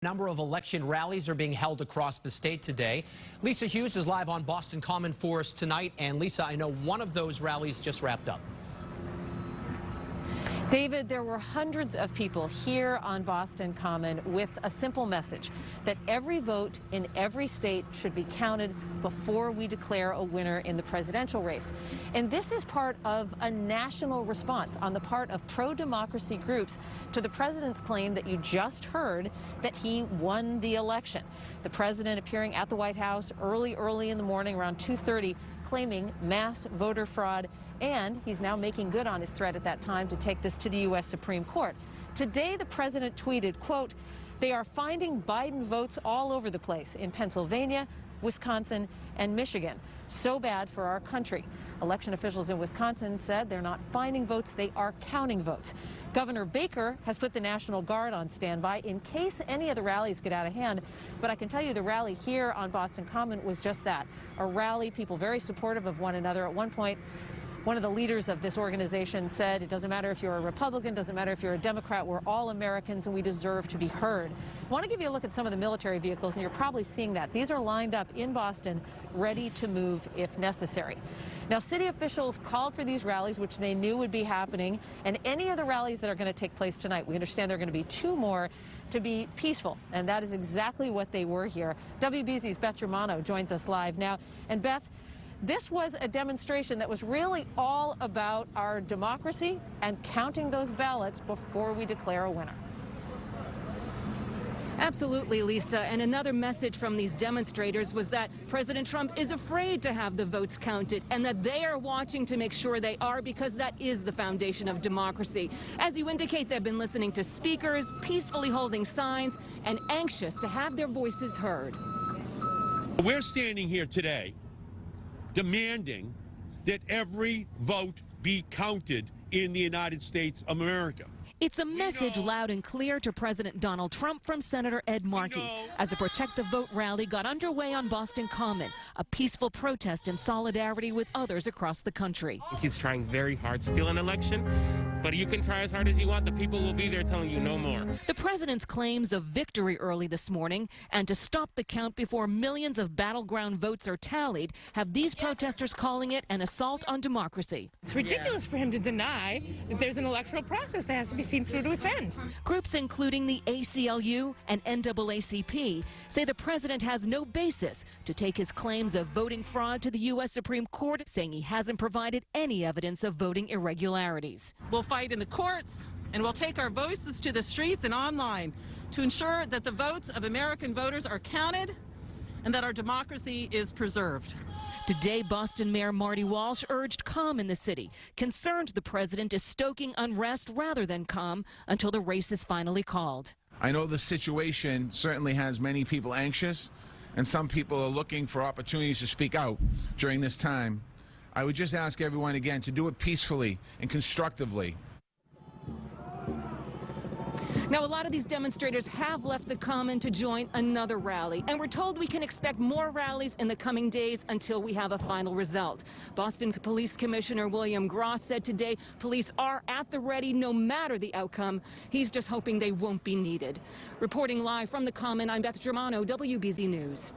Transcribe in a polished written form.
A number of election rallies are being held across the state today. Lisa Hughes is live on Boston Common for us tonight. And Lisa, I know one of those rallies just wrapped up. David, there were hundreds of people here on Boston Common with a simple message that every vote in every state should be counted before we declare a winner in the presidential race. And this is part of a national response on the part of pro-democracy groups to the president's claim that you just heard that he won the election. The president appearing at the White House early in the morning around 2:30, claiming mass voter fraud, and he's now making good on his threat at that time to take this to the U.S. Supreme Court. Today, the president tweeted, quote, "They are finding Biden votes all over the place in Pennsylvania, Wisconsin, and Michigan. So bad for our country." Election officials in Wisconsin said they're not finding votes, they are counting votes. Governor Baker has put the National Guard on standby in case any of the rallies get out of hand. But I can tell you the rally here on Boston Common was just that, a rally, people very supportive of one another. At one point, one of the leaders of this organization said, it doesn't matter if you're a Republican, doesn't matter if you're a Democrat, we're all Americans and we deserve to be heard. I want to give you a look at some of the military vehicles, and you're probably seeing that. These are lined up in Boston, ready to move if necessary. Now, city officials called for these rallies, which they knew would be happening, and any of the rallies that are going to take place tonight, we understand there are going to be two more, to be peaceful, and that is exactly what they were here. WBZ's Beth Germano joins us live now. And Beth, this was a demonstration that was really all about our democracy and counting those ballots before we declare a winner. Absolutely, Lisa. And another message from these demonstrators was that President Trump is afraid to have the votes counted and that they are watching to make sure they are, because that is the foundation of democracy. As you indicate, they've been listening to speakers, peacefully holding signs, and anxious to have their voices heard. We're standing here today demanding that every vote be counted in the United States of America. It's a message loud and clear to President Donald Trump from Senator Ed Markey as a Protect the Vote rally got underway on Boston Common, a peaceful protest in solidarity with others across the country. He's trying very hard, still an election, but you can try as hard as you want. The people will be there telling you no more. The president's claims of victory early this morning and to stop the count before millions of battleground votes are tallied have these protesters calling it an assault on democracy. It's ridiculous for him to deny that there's an electoral process that has to be seen through to its end. Groups including the ACLU and NAACP say the president has no basis to take his claims of voting fraud to the U.S. Supreme Court, saying he hasn't provided any evidence of voting irregularities. We'll fight in the courts, and we'll take our voices to the streets and online to ensure that the votes of American voters are counted and that our democracy is preserved. Today, Boston Mayor Marty Walsh urged calm in the city, concerned the president is stoking unrest rather than calm until the race is finally called. I know the situation certainly has many people anxious, and some people are looking for opportunities to speak out during this time. I would just ask everyone again to do it peacefully and constructively. Now, a lot of these demonstrators have left the Common to join another rally, and we're told we can expect more rallies in the coming days until we have a final result. Boston Police Commissioner William Gross said today police are at the ready no matter the outcome. He's just hoping they won't be needed. Reporting live from the Common, I'm Beth Germano, WBZ News.